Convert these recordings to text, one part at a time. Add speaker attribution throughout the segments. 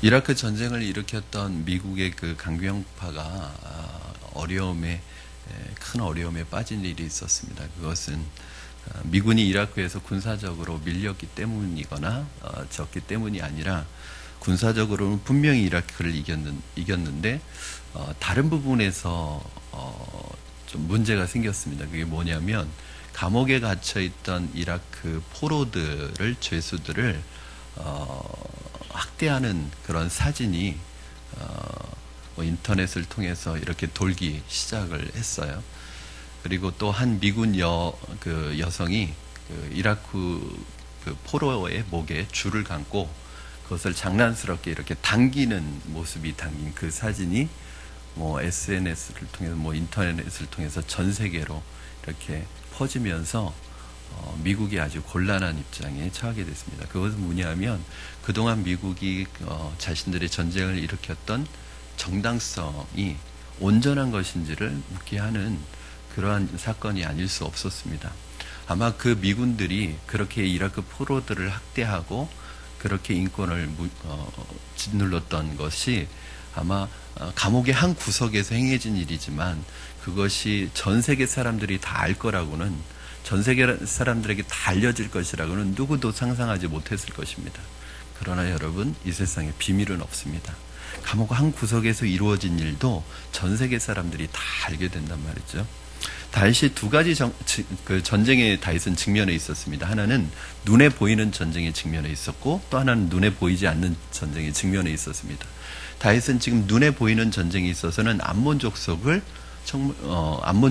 Speaker 1: 이라크 전쟁을 일으켰던 미국의 그 강경파가 큰 어려움에 빠진 일이 있었습니다. 그것은 미군이 이라크에서 군사적으로 밀렸기 때문이거나 졌기 때문이 아니라 군사적으로는 분명히 이라크를 이겼는데 다른 부분에서 좀 문제가 생겼습니다. 그게 뭐냐면 감옥에 갇혀 있던 이라크 포로들을 죄수들을 학대하는 그런 사진이 인터넷을 통해서 이렇게 돌기 시작을 했어요. 그리고 또 한 미군 여성이 그 이라크 그 포로의 목에 줄을 감고 그것을 장난스럽게 이렇게 당기는 모습이 담긴 그 사진이 SNS를 통해서 인터넷을 통해서 전 세계로 이렇게 퍼지면서 미국이 아주 곤란한 입장에 처하게 됐습니다. 그것은 뭐냐면 그동안 미국이 자신들의 전쟁을 일으켰던 정당성이 온전한 것인지를 묻게 하는 그러한 사건이 아닐 수 없었습니다. 아마 그 미군들이 그렇게 이라크 포로들을 학대하고 그렇게 인권을 짓눌렀던 것이 아마 감옥의 한 구석에서 행해진 일이지만 그것이 전 세계 사람들이 다 알 거라고는, 전 세계 사람들에게 다 알려질 것이라고는 누구도 상상하지 못했을 것입니다. 그러나 여러분, 이 세상에 비밀은 없습니다. 감옥 한 구석에서 이루어진 일도 전 세계 사람들이 다 알게 된단 말이죠. 다윗이 두 가지 전쟁의 다윗은 직면에 있었습니다. 하나는 눈에 보이는 전쟁의 직면에 있었고 또 하나는 눈에 보이지 않는 전쟁의 직면에 있었습니다. 다윗은 지금 눈에 보이는 전쟁에 있어서는 암몬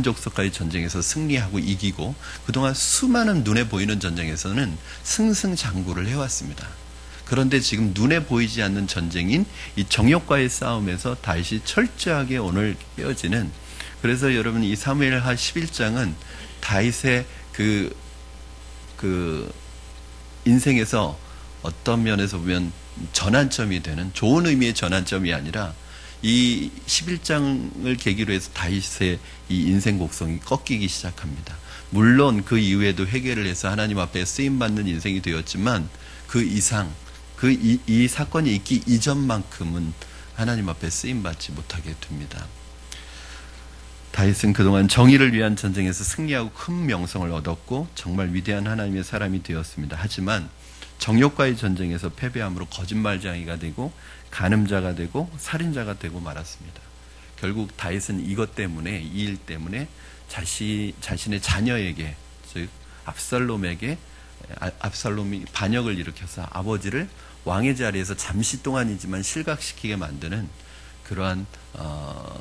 Speaker 1: 족속과의 전쟁에서 승리하고 이기고 그동안 수많은 눈에 보이는 전쟁에서는 승승장구를 해왔습니다. 그런데 지금 눈에 보이지 않는 전쟁인 이 정욕과의 싸움에서 다윗이 철저하게 오늘 깨어지는, 그래서 여러분 이 사무엘하 11장은 다윗의 그 인생에서 어떤 면에서 보면 전환점이 되는, 좋은 의미의 전환점이 아니라 이 11장을 계기로 해서 다윗의 이 인생 곡성이 꺾이기 시작합니다. 물론 그 이후에도 회개를 해서 하나님 앞에 쓰임받는 인생이 되었지만 그 이상, 이 사건이 있기 이전만큼은 하나님 앞에 쓰임받지 못하게 됩니다. 다윗은 그동안 정의를 위한 전쟁에서 승리하고 큰 명성을 얻었고 정말 위대한 하나님의 사람이 되었습니다. 하지만 정욕과의 전쟁에서 패배함으로 거짓말쟁이가 되고 간음자가 되고 살인자가 되고 말았습니다. 결국 다윗은 이것 때문에, 이 일 때문에 자신의 자녀에게, 즉 압살롬이 반역을 일으켜서 아버지를 왕의 자리에서 잠시 동안이지만 실각시키게 만드는 그러한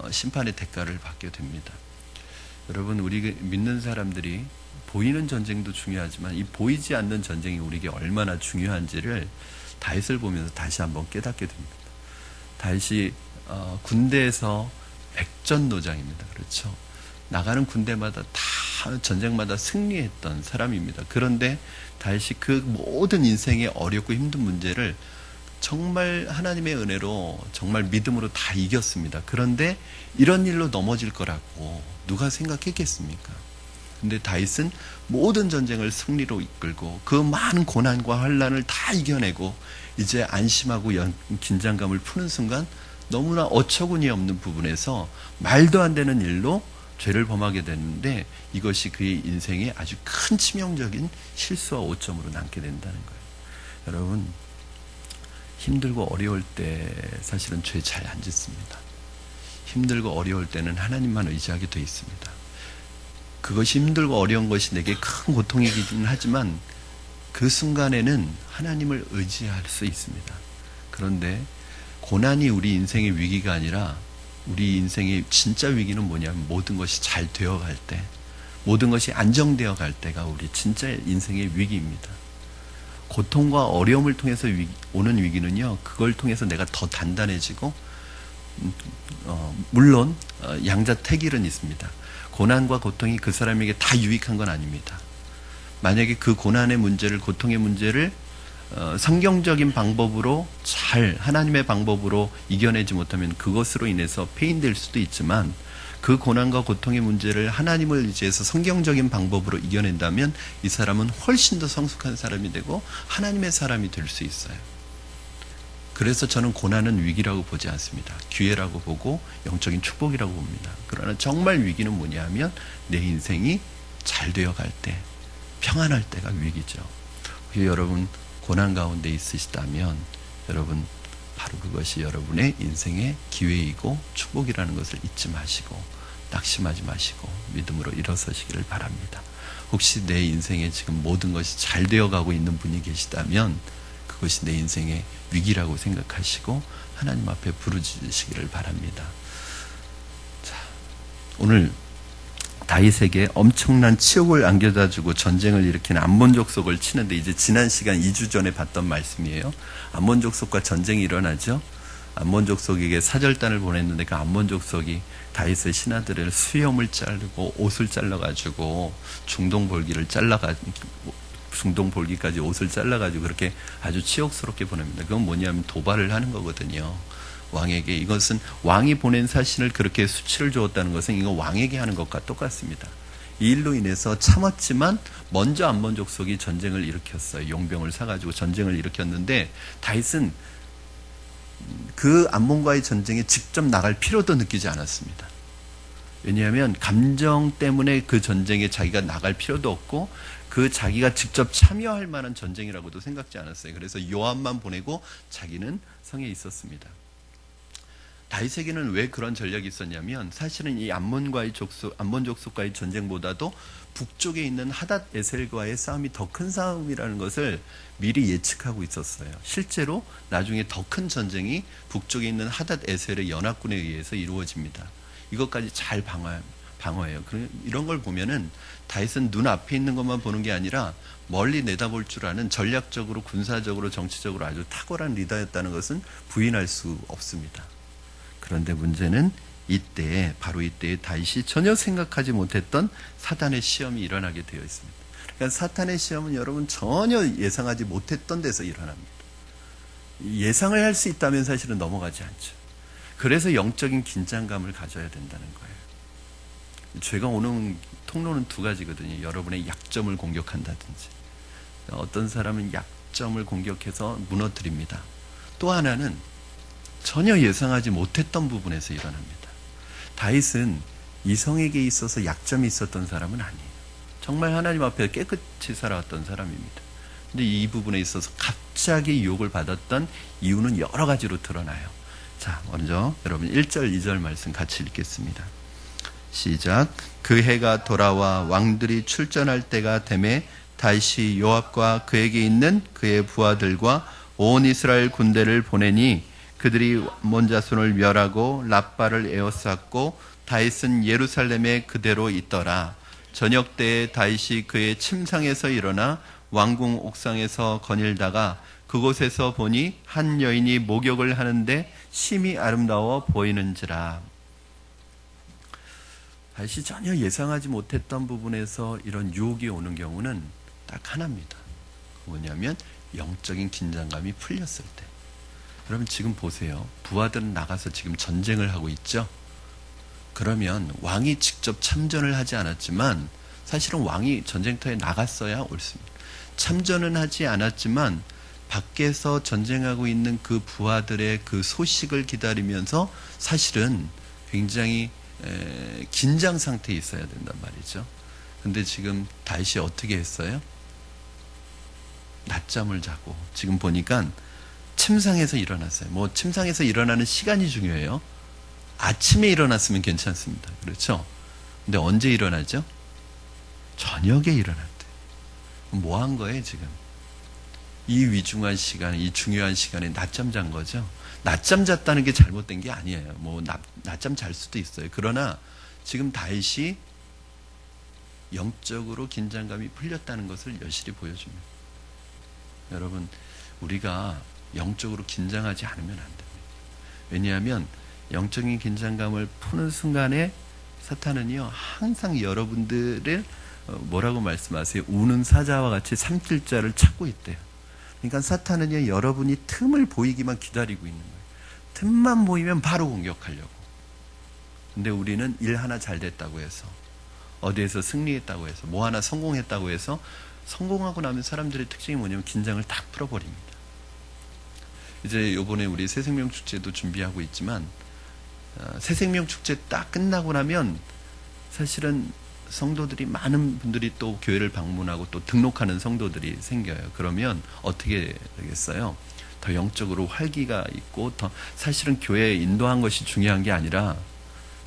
Speaker 1: 심판의 대가를 받게 됩니다. 여러분, 우리 믿는 사람들이 보이는 전쟁도 중요하지만 이 보이지 않는 전쟁이 우리에게 얼마나 중요한지를 다윗을 보면서 다시 한번 깨닫게 됩니다. 다윗이 군대에서 백전노장입니다. 그렇죠? 나가는 군대마다 다 전쟁마다 승리했던 사람입니다. 그런데 다윗이 그 모든 인생의 어렵고 힘든 문제를 정말 하나님의 은혜로 정말 믿음으로 다 이겼습니다. 그런데 이런 일로 넘어질 거라고 누가 생각했겠습니까? 근데 다윗은 모든 전쟁을 승리로 이끌고 그 많은 고난과 환난을 다 이겨내고 이제 안심하고 긴장감을 푸는 순간 너무나 어처구니 없는 부분에서 말도 안 되는 일로 죄를 범하게 되는데 이것이 그의 인생에 아주 큰 치명적인 실수와 오점으로 남게 된다는 거예요. 여러분, 힘들고 어려울 때 사실은 죄 잘 안 짓습니다. 힘들고 어려울 때는 하나님만 의지하게 돼 있습니다. 그것이 힘들고 어려운 것이 내게 큰 고통이긴 하지만 그 순간에는 하나님을 의지할 수 있습니다. 그런데 고난이 우리 인생의 위기가 아니라 우리 인생의 진짜 위기는 뭐냐면 모든 것이 잘 되어갈 때, 모든 것이 안정되어 갈 때가 우리 진짜 인생의 위기입니다. 고통과 어려움을 통해서 오는 위기는요, 그걸 통해서 내가 더 단단해지고, 물론 양자택일은 있습니다. 고난과 고통이 그 사람에게 다 유익한 건 아닙니다. 만약에 그 고난의 문제를, 고통의 문제를 성경적인 방법으로 잘, 하나님의 방법으로 이겨내지 못하면 그것으로 인해서 폐인될 수도 있지만, 그 고난과 고통의 문제를 하나님을 의지해서 성경적인 방법으로 이겨낸다면 이 사람은 훨씬 더 성숙한 사람이 되고 하나님의 사람이 될 수 있어요. 그래서 저는 고난은 위기라고 보지 않습니다. 기회라고 보고 영적인 축복이라고 봅니다. 그러나 정말 위기는 뭐냐 하면 내 인생이 잘 되어갈 때, 평안할 때가 위기죠. 여러분 고난 가운데 있으시다면 여러분 바로 그것이 여러분의 인생의 기회이고 축복이라는 것을 잊지 마시고 낙심하지 마시고 믿음으로 일어서시기를 바랍니다. 혹시 내 인생에 지금 모든 것이 잘 되어가고 있는 분이 계시다면 그것이 내 인생의 위기라고 생각하시고 하나님 앞에 부르짖으시기를 바랍니다. 자, 오늘 다윗에게 엄청난 치욕을 안겨다주고 전쟁을 일으킨 암몬 족속을 치는데, 이제 지난 시간 2주 전에 봤던 말씀이에요. 암몬 족속과 전쟁이 일어나죠. 암몬 족속에게 사절단을 보냈는데 그 암몬 족속이 다윗의 신하들을 수염을 자르고 옷을 잘라가지고 중동 볼기까지 옷을 잘라가지고 그렇게 아주 치욕스럽게 보냅니다. 그건 뭐냐면 도발을 하는 거거든요. 왕에게. 이것은 왕이 보낸 사신을 그렇게 수치를 주었다는 것은 이거 왕에게 하는 것과 똑같습니다. 이 일로 인해서 참았지만 먼저 암몬 족속이 전쟁을 일으켰어요. 용병을 사가지고 전쟁을 일으켰는데 다윗은 그 암몬과의 전쟁에 직접 나갈 필요도 느끼지 않았습니다. 왜냐하면 감정 때문에 그 전쟁에 자기가 나갈 필요도 없고 그 자기가 직접 참여할 만한 전쟁이라고도 생각지 않았어요. 그래서 요압만 보내고 자기는 성에 있었습니다. 다윗에게는 왜 그런 전략이 있었냐면 사실은 이 암몬 족속과의 전쟁보다도 북쪽에 있는 하닷 에셀과의 싸움이 더 큰 싸움이라는 것을 미리 예측하고 있었어요. 실제로 나중에 더 큰 전쟁이 북쪽에 있는 하닷 에셀의 연합군에 의해서 이루어집니다. 이것까지 잘 방어해요. 이런 걸 보면은 다윗은 눈앞에 있는 것만 보는 게 아니라 멀리 내다볼 줄 아는 전략적으로, 군사적으로, 정치적으로 아주 탁월한 리더였다는 것은 부인할 수 없습니다. 그런데 문제는 바로 이때에 다윗이 전혀 생각하지 못했던 사탄의 시험이 일어나게 되어 있습니다. 그러니까 사탄의 시험은 여러분 전혀 예상하지 못했던 데서 일어납니다. 예상을 할 수 있다면 사실은 넘어가지 않죠. 그래서 영적인 긴장감을 가져야 된다는 거예요. 제가 오는 통로는 두 가지거든요. 여러분의 약점을 공격한다든지, 어떤 사람은 약점을 공격해서 무너뜨립니다. 또 하나는 전혀 예상하지 못했던 부분에서 일어납니다. 다윗은 이성에게 있어서 약점이 있었던 사람은 아니에요. 정말 하나님 앞에 깨끗이 살아왔던 사람입니다. 근데 이 부분에 있어서 갑자기 유혹을 받았던 이유는 여러 가지로 드러나요. 자, 먼저 여러분 1절, 2절 말씀 같이 읽겠습니다. 시작. 그 해가 돌아와 왕들이 출전할 때가 되매 다윗이 요압과 그에게 있는 그의 부하들과 온 이스라엘 군대를 보내니 그들이 암몬 자손을 멸하고 랍바를 에워쌌고 다윗은 예루살렘에 그대로 있더라. 저녁 때에 다윗이 그의 침상에서 일어나 왕궁 옥상에서 거닐다가 그곳에서 보니 한 여인이 목욕을 하는데 심히 아름다워 보이는지라. 다윗이 전혀 예상하지 못했던 부분에서 이런 유혹이 오는 경우는 딱 하나입니다. 뭐냐면 영적인 긴장감이 풀렸을 때. 여러분 지금 보세요. 부하들은 나가서 지금 전쟁을 하고 있죠. 그러면 왕이 직접 참전을 하지 않았지만 사실은 왕이 전쟁터에 나갔어야 옳습니다. 참전은 하지 않았지만 밖에서 전쟁하고 있는 그 부하들의 그 소식을 기다리면서 사실은 굉장히 긴장 상태에 있어야 된단 말이죠. 근데 지금 다윗이 어떻게 했어요? 낮잠을 자고 지금 보니까 침상에서 일어났어요. 뭐 침상에서 일어나는 시간이 중요해요. 아침에 일어났으면 괜찮습니다. 그렇죠? 근데 언제 일어나죠? 저녁에 일어났대. 뭐 한 거예요 지금? 이 위중한 시간, 이 중요한 시간에 낮잠 잔 거죠. 낮잠 잤다는 게 잘못된 게 아니에요. 뭐 낮잠 잘 수도 있어요. 그러나 지금 다윗이 영적으로 긴장감이 풀렸다는 것을 여실히 보여줍니다. 여러분 우리가 영적으로 긴장하지 않으면 안 됩니다. 왜냐하면 영적인 긴장감을 푸는 순간에 사탄은요 항상 여러분들을 뭐라고 말씀하세요? 우는 사자와 같이 삼킬 자를 찾고 있대요. 그러니까 사탄은요 여러분이 틈을 보이기만 기다리고 있는 거예요. 틈만 보이면 바로 공격하려고. 근데 우리는 일 하나 잘 됐다고 해서, 어디에서 승리했다고 해서, 뭐 하나 성공했다고 해서, 성공하고 나면 사람들의 특징이 뭐냐면 긴장을 딱 풀어버립니다. 이제 요번에 우리 새생명 축제도 준비하고 있지만 새생명 축제 딱 끝나고 나면 사실은 성도들이 많은 분들이 또 교회를 방문하고 또 등록하는 성도들이 생겨요. 그러면 어떻게 되겠어요? 더 영적으로 활기가 있고 더 사실은 교회에 인도한 것이 중요한 게 아니라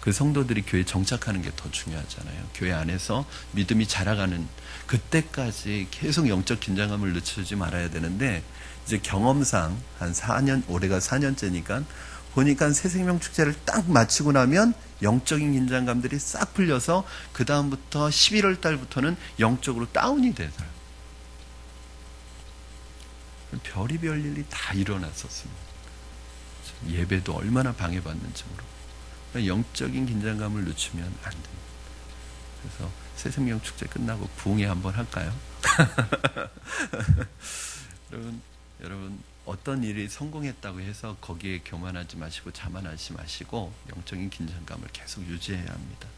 Speaker 1: 그 성도들이 교회에 정착하는 게 더 중요하잖아요. 교회 안에서 믿음이 자라가는 그때까지 계속 영적 긴장감을 늦추지 말아야 되는데 이제 경험상 한 4년, 올해가 4년째니까 보니까 새생명 축제를 딱 마치고 나면 영적인 긴장감들이 싹 풀려서 그 다음부터 11월 달부터는 영적으로 다운이 되더라고요. 별의별 일이 다 일어났었습니다. 예배도 얼마나 방해받는지 모르고. 그러니까 영적인 긴장감을 늦추면 안 됩니다. 그래서 새생명 축제 끝나고 부흥회 한번 할까요? 여러분 어떤 일이 성공했다고 해서 거기에 교만하지 마시고 자만하지 마시고 영적인 긴장감을 계속 유지해야 합니다.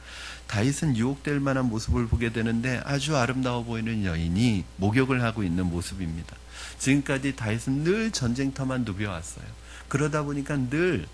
Speaker 1: 다윗은 유혹될 만한 모습을 보게 되는데 아주 아름다워 보이는 여인이 목욕을 하고 있는 모습입니다. 지금까지 다윗은 늘 전쟁터만 누벼왔어요. 그러다 보니까 늘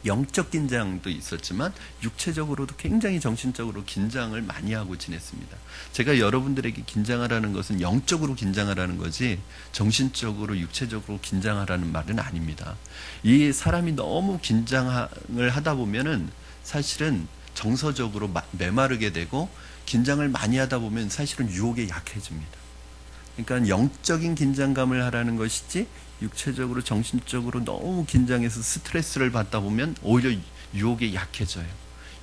Speaker 1: 영적 긴장도 있었지만 육체적으로도 굉장히 정신적으로 긴장을 많이 하고 지냈습니다. 제가 여러분들에게 긴장하라는 것은 영적으로 긴장하라는 거지 정신적으로 육체적으로 긴장하라는 말은 아닙니다. 이 사람이 너무 긴장을 하다 보면은 사실은 정서적으로 메마르게 되고 긴장을 많이 하다 보면 사실은 유혹에 약해집니다. 그러니까 영적인 긴장감을 하라는 것이지 육체적으로 정신적으로 너무 긴장해서 스트레스를 받다 보면 오히려 유혹에 약해져요.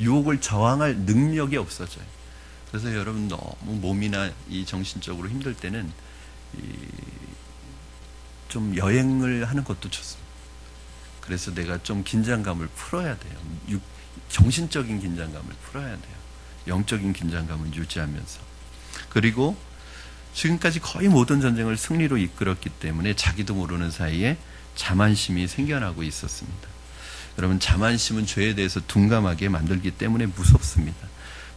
Speaker 1: 유혹을 저항할 능력이 없어져요. 그래서 여러분 너무 몸이나 이 정신적으로 힘들 때는 좀 여행을 하는 것도 좋습니다. 그래서 내가 좀 긴장감을 풀어야 돼요. 정신적인 긴장감을 풀어야 돼요. 영적인 긴장감을 유지하면서. 그리고 지금까지 거의 모든 전쟁을 승리로 이끌었기 때문에 자기도 모르는 사이에 자만심이 생겨나고 있었습니다. 여러분 자만심은 죄에 대해서 둔감하게 만들기 때문에 무섭습니다.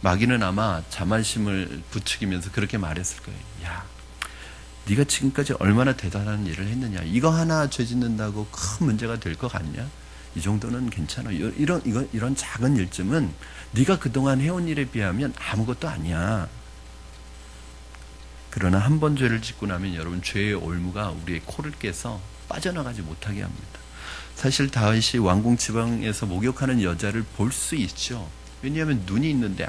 Speaker 1: 마귀는 아마 자만심을 부추기면서 그렇게 말했을 거예요. 야, 네가 지금까지 얼마나 대단한 일을 했느냐. 이거 하나 죄 짓는다고 큰 문제가 될 것 같냐. 이 정도는 괜찮아. 이런 작은 일쯤은 네가 그동안 해온 일에 비하면 아무것도 아니야. 그러나 한 번 죄를 짓고 나면 여러분 죄의 올무가 우리의 코를 깨서 빠져나가지 못하게 합니다. 사실 다윗이 왕궁 지방에서 목욕하는 여자를 볼 수 있죠. 왜냐하면 눈이 있는데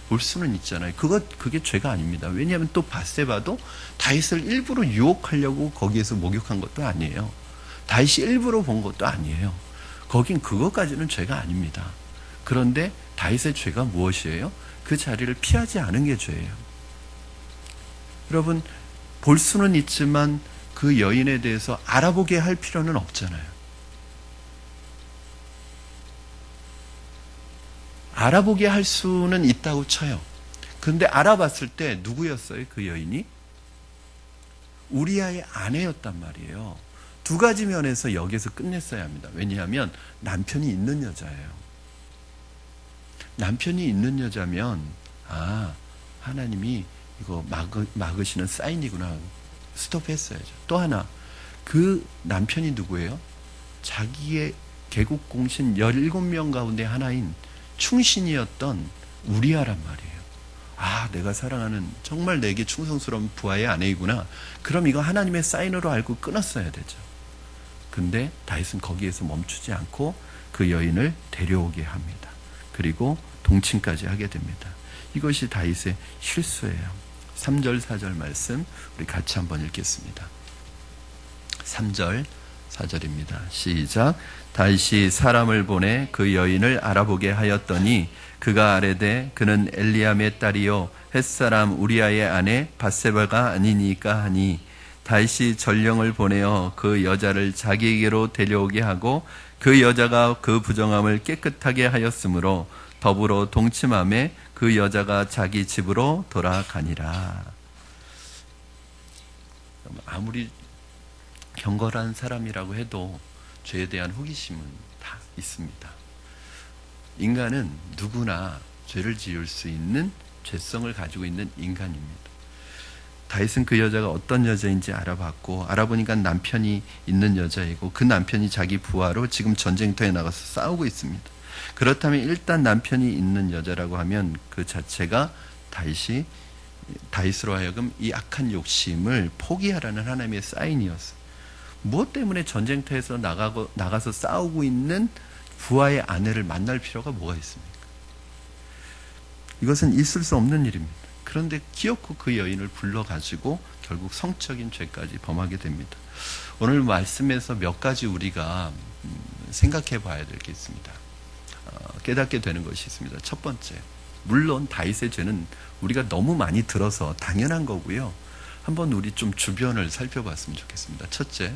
Speaker 1: 볼 수는 있잖아요. 그게 죄가 아닙니다. 왜냐하면 또 밧세바도 다윗을 일부러 유혹하려고 거기에서 목욕한 것도 아니에요. 다윗이 일부러 본 것도 아니에요. 거긴 그것까지는 죄가 아닙니다. 그런데 다윗의 죄가 무엇이에요? 그 자리를 피하지 않은 게 죄예요. 여러분 볼 수는 있지만 그 여인에 대해서 알아보게 할 필요는 없잖아요. 알아보게 할 수는 있다고 쳐요. 그런데 알아봤을 때 누구였어요? 그 여인이? 우리아의 아내였단 말이에요. 두 가지 면에서 여기서 끝냈어야 합니다. 왜냐하면 남편이 있는 여자예요. 남편이 있는 여자면 하나님이 이거 막으시는 사인이구나. 스톱했어야죠. 또 하나 그 남편이 누구예요? 자기의 개국 공신 17명 가운데 하나인 충신이었던 우리아란 말이에요. 내가 사랑하는 정말 내게 충성스러운 부하의 아내이구나. 그럼 이거 하나님의 사인으로 알고 끊었어야 되죠. 근데 다윗은 거기에서 멈추지 않고 그 여인을 데려오게 합니다. 그리고 동침까지 하게 됩니다. 이것이 다윗의 실수예요. 3절 4절 말씀 우리 같이 한번 읽겠습니다. 3절 4절입니다. 시작. 다윗이 사람을 보내 그 여인을 알아보게 하였더니 그가 아뢰되 그는 엘리암의 딸이요 햇사람 우리아의 아내 밧세바가 아니니까 하니 다윗이 전령을 보내어 그 여자를 자기에게로 데려오게 하고 그 여자가 그 부정함을 깨끗하게 하였으므로 더불어 동침함에 그 여자가 자기 집으로 돌아가니라. 아무리 경건한 사람이라고 해도 죄에 대한 호기심은 다 있습니다. 인간은 누구나 죄를 지을 수 있는 죄성을 가지고 있는 인간입니다. 다윗은 그 여자가 어떤 여자인지 알아봤고, 알아보니까 남편이 있는 여자이고 그 남편이 자기 부하로 지금 전쟁터에 나가서 싸우고 있습니다. 그렇다면 일단 남편이 있는 여자라고 하면 그 자체가 다윗으로 하여금 이 악한 욕심을 포기하라는 하나님의 사인이었어요. 무엇 때문에 전쟁터에서 나가서 싸우고 있는 부하의 아내를 만날 필요가 뭐가 있습니까? 이것은 있을 수 없는 일입니다. 그런데 기어코 그 여인을 불러가지고 결국 성적인 죄까지 범하게 됩니다. 오늘 말씀에서 몇 가지 우리가 생각해 봐야 될 게 있습니다. 깨닫게 되는 것이 있습니다. 첫 번째, 물론 다윗의 죄는 우리가 너무 많이 들어서 당연한 거고요. 한번 우리 좀 주변을 살펴봤으면 좋겠습니다. 첫째,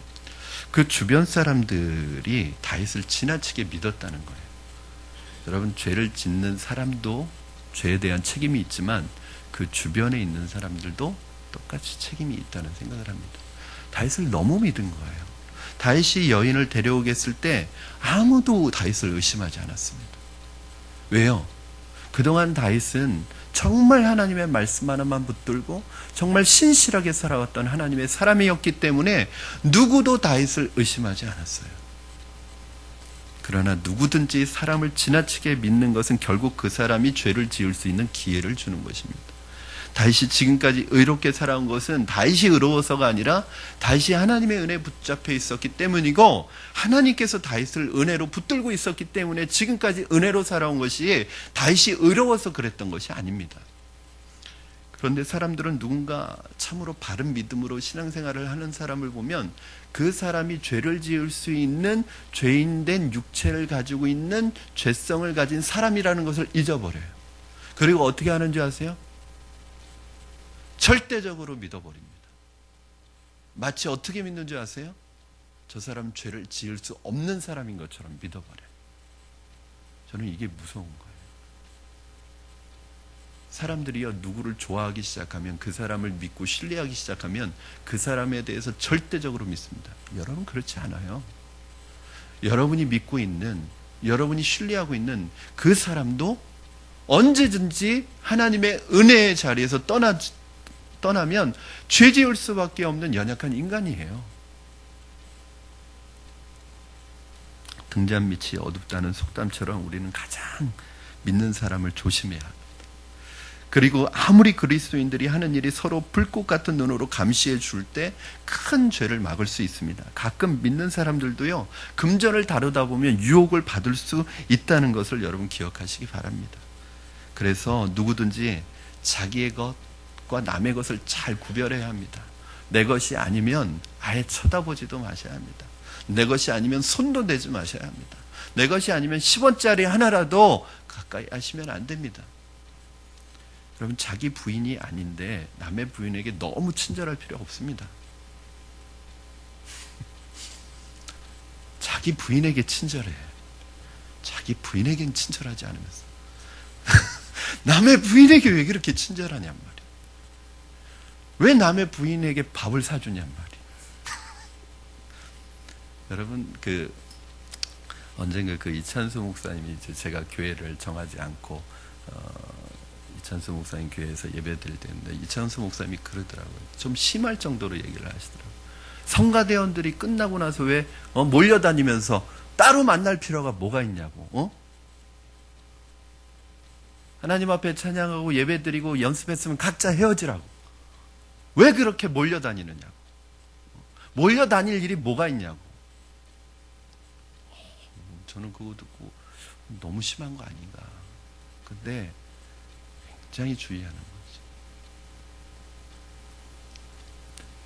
Speaker 1: 그 주변 사람들이 다윗을 지나치게 믿었다는 거예요. 여러분, 죄를 짓는 사람도 죄에 대한 책임이 있지만 그 주변에 있는 사람들도 똑같이 책임이 있다는 생각을 합니다. 다윗을 너무 믿은 거예요. 다윗이 여인을 데려오겠을 때 아무도 다윗을 의심하지 않았습니다. 왜요? 그동안 다윗은 정말 하나님의 말씀 하나만 붙들고 정말 신실하게 살아왔던 하나님의 사람이었기 때문에 누구도 다윗을 의심하지 않았어요. 그러나 누구든지 사람을 지나치게 믿는 것은 결국 그 사람이 죄를 지을 수 있는 기회를 주는 것입니다. 다윗이 지금까지 의롭게 살아온 것은 다윗이 의로워서가 아니라 다윗이 하나님의 은혜에 붙잡혀 있었기 때문이고, 하나님께서 다윗을 은혜로 붙들고 있었기 때문에 지금까지 은혜로 살아온 것이 다윗이 의로워서 그랬던 것이 아닙니다. 그런데 사람들은 누군가 참으로 바른 믿음으로 신앙생활을 하는 사람을 보면 그 사람이 죄를 지을 수 있는 죄인된 육체를 가지고 있는 죄성을 가진 사람이라는 것을 잊어버려요. 그리고 어떻게 하는지 아세요? 절대적으로 믿어버립니다. 마치 어떻게 믿는 줄 아세요? 저 사람 죄를 지을 수 없는 사람인 것처럼 믿어버려요. 저는 이게 무서운 거예요. 사람들이요, 누구를 좋아하기 시작하면, 그 사람을 믿고 신뢰하기 시작하면 그 사람에 대해서 절대적으로 믿습니다. 여러분, 그렇지 않아요. 여러분이 믿고 있는, 여러분이 신뢰하고 있는 그 사람도 언제든지 하나님의 은혜의 자리에서 떠나면 죄 지을 수밖에 없는 연약한 인간이에요. 등잔 밑이 어둡다는 속담처럼 우리는 가장 믿는 사람을 조심해야 합니다. 그리고 아무리 그리스도인들이 하는 일이 서로 불꽃 같은 눈으로 감시해 줄 때 큰 죄를 막을 수 있습니다. 가끔 믿는 사람들도요, 금전을 다루다 보면 유혹을 받을 수 있다는 것을 여러분 기억하시기 바랍니다. 그래서 누구든지 자기의 것과 남의 것을 잘 구별해야 합니다. 내 것이 아니면 아예 쳐다보지도 마셔야 합니다. 내 것이 아니면 손도 대지 마셔야 합니다. 내 것이 아니면 10원짜리 하나라도 가까이 하시면 안 됩니다. 여러분, 자기 부인이 아닌데 남의 부인에게 너무 친절할 필요 없습니다. 자기 부인에게 친절해. 자기 부인에겐 친절하지 않으면서 남의 부인에게 왜 그렇게 친절하냔 말이야. 왜 남의 부인에게 밥을 사주냔 말이야. 여러분, 언젠가 이찬수 목사님이 제가 교회를 정하지 않고 이찬수 목사님 교회에서 예배 드릴 때인데, 이찬수 목사님이 그러더라고요. 좀 심할 정도로 얘기를 하시더라고요. 성가대원들이 끝나고 나서 왜 몰려다니면서 따로 만날 필요가 뭐가 있냐고. 하나님 앞에 찬양하고 예배 드리고 연습했으면 각자 헤어지라고. 왜 그렇게 몰려다니느냐고. 몰려다닐 일이 뭐가 있냐고. 저는 그거 듣고 너무 심한 거 아닌가. 근데 굉장히 주의하는 거죠.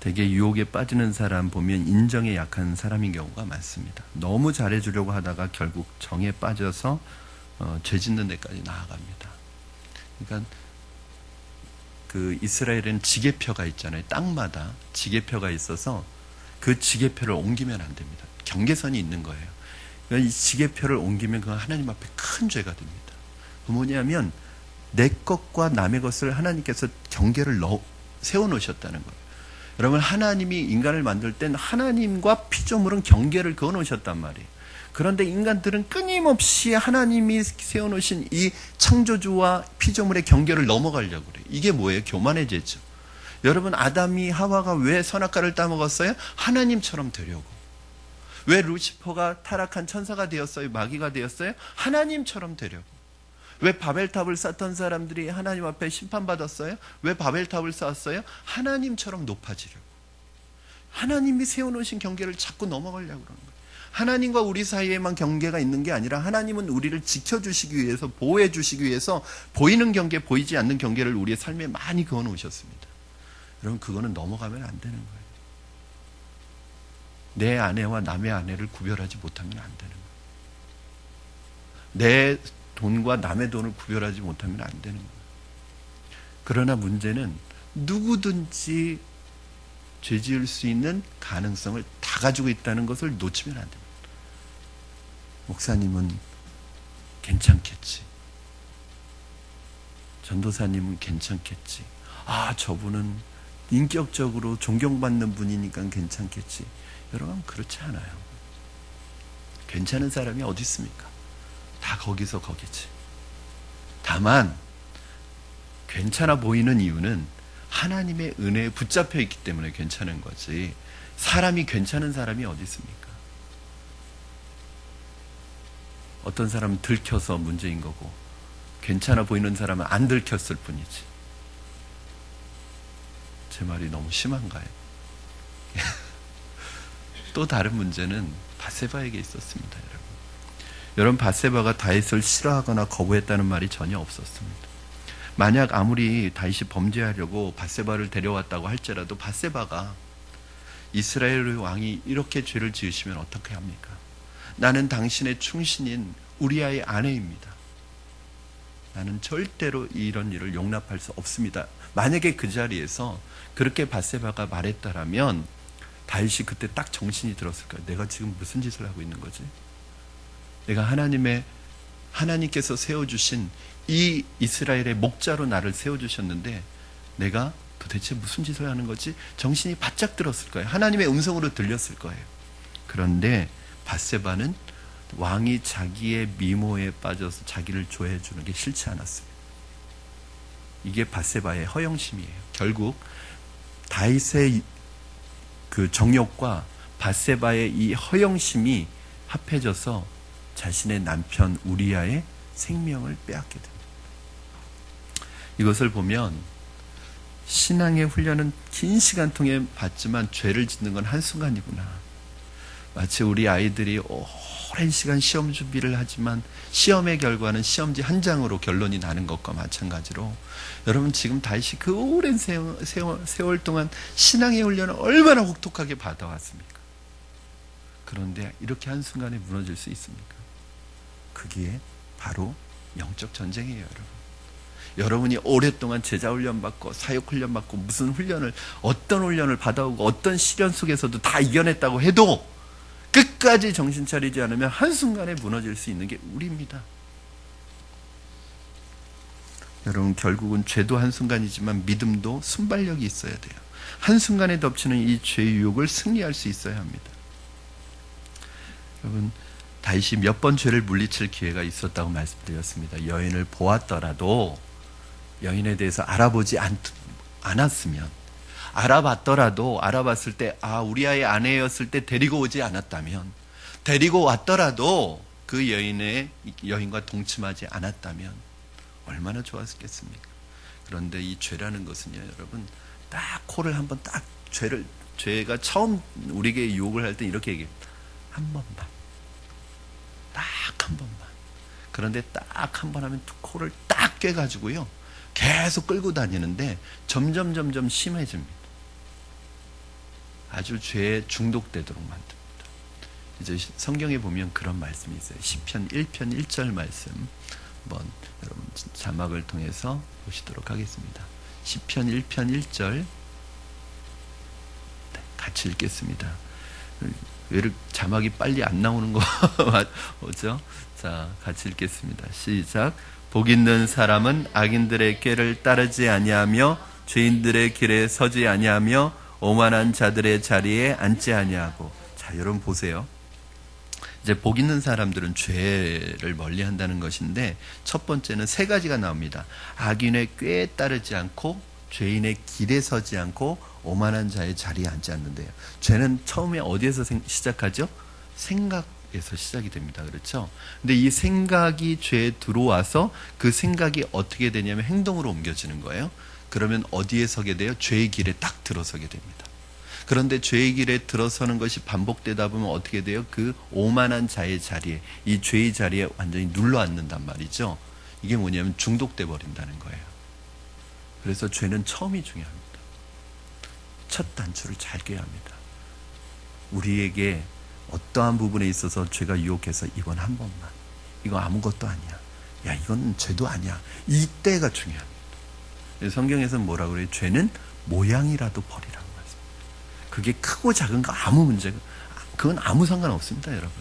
Speaker 1: 되게 유혹에 빠지는 사람 보면 인정에 약한 사람인 경우가 많습니다. 너무 잘해주려고 하다가 결국 정에 빠져서 죄 짓는 데까지 나아갑니다. 그러니까 이스라엘에는 지게표가 있잖아요. 땅마다 지게표가 있어서 그 지게표를 옮기면 안 됩니다. 경계선이 있는 거예요. 그러니까 이 지게표를 옮기면 그건 하나님 앞에 큰 죄가 됩니다. 그 뭐냐면 내 것과 남의 것을 하나님께서 경계를 세워놓으셨다는 거예요. 여러분, 하나님이 인간을 만들 땐 하나님과 피조물은 경계를 그어놓으셨단 말이에요. 그런데 인간들은 끊임없이 하나님이 세워놓으신 이 창조주와 피조물의 경계를 넘어가려고 그래요. 이게 뭐예요? 교만의 죄죠. 여러분, 아담이 하와가 왜 선악과를 따먹었어요? 하나님처럼 되려고. 왜 루시퍼가 타락한 천사가 되었어요? 마귀가 되었어요? 하나님처럼 되려고. 왜 바벨탑을 쌓던 사람들이 하나님 앞에 심판받았어요? 왜 바벨탑을 쌓았어요? 하나님처럼 높아지려고. 하나님이 세워놓으신 경계를 자꾸 넘어가려고 그러는 거예요. 하나님과 우리 사이에만 경계가 있는 게 아니라 하나님은 우리를 지켜주시기 위해서, 보호해 주시기 위해서 보이는 경계, 보이지 않는 경계를 우리의 삶에 많이 그어놓으셨습니다. 여러분, 그거는 넘어가면 안 되는 거예요. 내 아내와 남의 아내를 구별하지 못하면 안 되는 거예요. 내 돈과 남의 돈을 구별하지 못하면 안 되는 거예요. 그러나 문제는 누구든지 죄 지을 수 있는 가능성을 다 가지고 있다는 것을 놓치면 안 됩니다. 목사님은 괜찮겠지. 전도사님은 괜찮겠지. 아, 저분은 인격적으로 존경받는 분이니까 괜찮겠지. 여러분, 그렇지 않아요. 괜찮은 사람이 어디 있습니까? 다 거기서 거기지. 다만 괜찮아 보이는 이유는 하나님의 은혜에 붙잡혀 있기 때문에 괜찮은 거지, 사람이 괜찮은 사람이 어디 있습니까? 어떤 사람은 들켜서 문제인 거고, 괜찮아 보이는 사람은 안 들켰을 뿐이지. 제 말이 너무 심한가요? 또 다른 문제는 밧세바에게 있었습니다. 여러분, 밧세바가 다윗을 싫어하거나 거부했다는 말이 전혀 없었습니다. 만약 아무리 다윗이 범죄하려고 밧세바를 데려왔다고 할지라도 밧세바가 이스라엘의 왕이 이렇게 죄를 지으시면 어떻게 합니까? 나는 당신의 충신인 우리아의 아내입니다. 나는 절대로 이런 일을 용납할 수 없습니다. 만약에 그 자리에서 그렇게 밧세바가 말했다라면 다윗이 그때 딱 정신이 들었을 거예요. 내가 지금 무슨 짓을 하고 있는 거지? 내가 하나님께서 세워주신 이 이스라엘의 목자로 나를 세워주셨는데 내가 도대체 무슨 짓을 하는 거지? 정신이 바짝 들었을 거예요. 하나님의 음성으로 들렸을 거예요. 그런데 밧세바는 왕이 자기의 미모에 빠져서 자기를 좋아해 주는 게 싫지 않았습니다. 이게 밧세바의 허영심이에요. 결국 다윗의 그 정욕과 밧세바의 이 허영심이 합해져서 자신의 남편 우리아의 생명을 빼앗게 됩니다. 이것을 보면 신앙의 훈련은 긴 시간 통해 받지만 죄를 짓는 건 한순간이구나. 마치 우리 아이들이 오랜 시간 시험 준비를 하지만 시험의 결과는 시험지 한 장으로 결론이 나는 것과 마찬가지로 여러분, 지금 다윗이 그 오랜 세월 동안 신앙의 훈련을 얼마나 혹독하게 받아왔습니까? 그런데 이렇게 한순간에 무너질 수 있습니까? 그게 바로 영적 전쟁이에요, 여러분. 여러분이 오랫동안 제자 훈련 받고 사역 훈련 받고 무슨 훈련을, 어떤 훈련을 받아오고 어떤 시련 속에서도 다 이겨냈다고 해도 끝까지 정신 차리지 않으면 한순간에 무너질 수 있는 게 우리입니다. 여러분, 결국은 죄도 한순간이지만 믿음도 순발력이 있어야 돼요. 한순간에 덮치는 이 죄의 유혹을 승리할 수 있어야 합니다. 여러분, 다윗이 몇 번 죄를 물리칠 기회가 있었다고 말씀드렸습니다. 여인을 보았더라도 여인에 대해서 알아보지 않았으면, 알아봤더라도 알아봤을 때 우리아의 아내였을 때 데리고 오지 않았다면, 데리고 왔더라도 그 여인과 동침하지 않았다면 얼마나 좋았겠습니까? 그런데 이 죄라는 것은요, 여러분, 딱 코를 한번 딱 죄가 처음 우리에게 유혹을 할 때 이렇게 얘기해요. 한 번만, 딱 한 번만. 그런데 딱 한 번 하면 코를 딱 꿰가지고요 계속 끌고 다니는데 점점 심해집니다. 아주 죄에 중독되도록 만듭니다. 이제 성경에 보면 그런 말씀이 있어요. 시편 1편 1절 말씀 한번 여러분 자막을 통해서 보시도록 하겠습니다. 시편 1편 1절 같이 읽겠습니다. 왜 자막이 빨리 안 나오는 거 뭐죠? 자, 같이 읽겠습니다. 시작. 복 있는 사람은 악인들의 꾀를 따르지 아니하며 죄인들의 길에 서지 아니하며 오만한 자들의 자리에 앉지 아니하고. 자, 여러분 보세요. 이제 복 있는 사람들은 죄를 멀리한다는 것인데 첫 번째는 세 가지가 나옵니다. 악인의 꾀에 따르지 않고 죄인의 길에 서지 않고 오만한 자의 자리에 앉지 않는데요. 죄는 처음에 어디에서 시작하죠? 생각에서 시작이 됩니다. 그렇죠? 근데 이 생각이 죄에 들어와서 그 생각이 어떻게 되냐면 행동으로 옮겨지는 거예요. 그러면 어디에 서게 돼요? 죄의 길에 딱 들어서게 됩니다. 그런데 죄의 길에 들어서는 것이 반복되다 보면 어떻게 돼요? 그 오만한 자의 자리에, 이 죄의 자리에 완전히 눌러 앉는단 말이죠. 이게 뭐냐면 중독돼 버린다는 거예요. 그래서 죄는 처음이 중요합니다. 첫 단추를 잘 꿰야 합니다. 우리에게 어떠한 부분에 있어서 죄가 유혹해서 이번 한 번만, 이거 아무것도 아니야, 야 이건 죄도 아니야, 이때가 중요합니다. 성경에서는 뭐라고 그래요? 죄는 모양이라도 버리라고 말씀합니다. 그게 크고 작은 거 아무 문제가, 그건 아무 상관없습니다. 여러분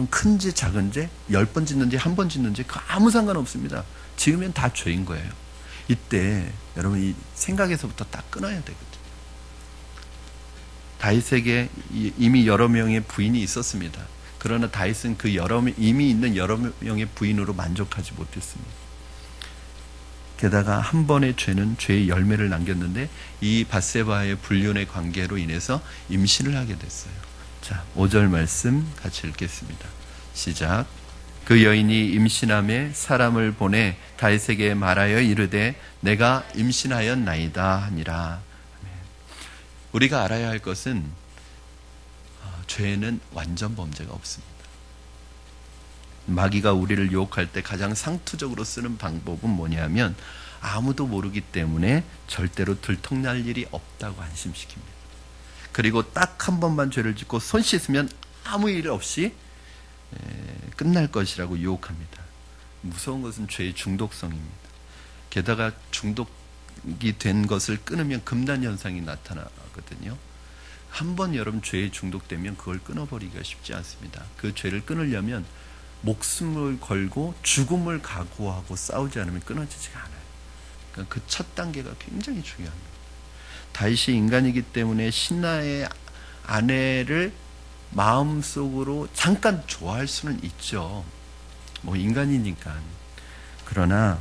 Speaker 1: 큰지 작은지 10번 짓는지 한 번 짓는지 그 아무 상관없습니다. 지으면 다 죄인 거예요. 이때 여러분 이 생각에서부터 딱 끊어야 되거든요. 다윗에게 이미 여러 명의 부인이 있었습니다. 그러나 다윗은 그 이미 있는 여러 명의 부인으로 만족하지 못했습니다. 게다가 한 번의 죄는 죄의 열매를 남겼는데 이 밧세바의 불륜의 관계로 인해서 임신을 하게 됐어요. 자, 5절 말씀 같이 읽겠습니다. 시작. 그 여인이 임신함에 사람을 보내 다윗에게 말하여 이르되 내가 임신하였나이다 하니라. 우리가 알아야 할 것은 죄에는 완전 범죄가 없습니다. 마귀가 우리를 유혹할 때 가장 상투적으로 쓰는 방법은 뭐냐면 아무도 모르기 때문에 절대로 들통날 일이 없다고 안심시킵니다. 그리고 딱 한 번만 죄를 짓고 손 씻으면 아무 일 없이 끝날 것이라고 유혹합니다. 무서운 것은 죄의 중독성입니다. 게다가 중독이 된 것을 끊으면 금단 현상이 나타나거든요. 한 번 여러분 죄에 중독되면 그걸 끊어버리기가 쉽지 않습니다. 그 죄를 끊으려면 목숨을 걸고 죽음을 각오하고 싸우지 않으면 끊어지지가 않아요. 그러니까 그 첫 단계가 굉장히 중요합니다. 다윗이 인간이기 때문에 신하의 아내를 마음속으로 잠깐 좋아할 수는 있죠. 뭐 인간이니까. 그러나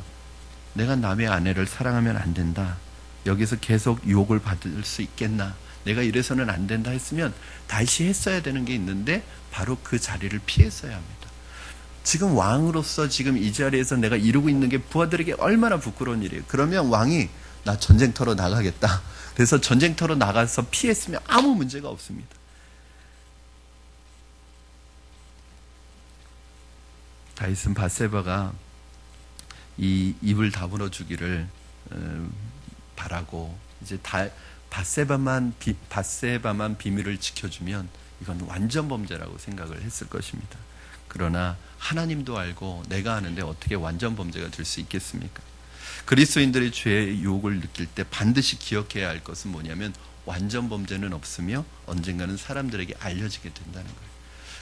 Speaker 1: 내가 남의 아내를 사랑하면 안 된다, 여기서 계속 유혹을 받을 수 있겠나, 내가 이래서는 안 된다 했으면 다시 했어야 되는 게 있는데 바로 그 자리를 피했어야 합니다. 지금 왕으로서 지금 이 자리에서 내가 이루고 있는 게 부하들에게 얼마나 부끄러운 일이에요. 그러면 왕이 나 전쟁터로 나가겠다, 그래서 전쟁터로 나가서 피했으면 아무 문제가 없습니다. 다윗은 밧세바가 이 입을 다물어 주기를 바라고 이제 밧세바만 비밀을 지켜주면 이건 완전 범죄라고 생각을 했을 것입니다. 그러나 하나님도 알고 내가 아는데 어떻게 완전 범죄가 될 수 있겠습니까? 그리스도인들이 죄의 유혹을 느낄 때 반드시 기억해야 할 것은 뭐냐면 완전 범죄는 없으며 언젠가는 사람들에게 알려지게 된다는 거예요.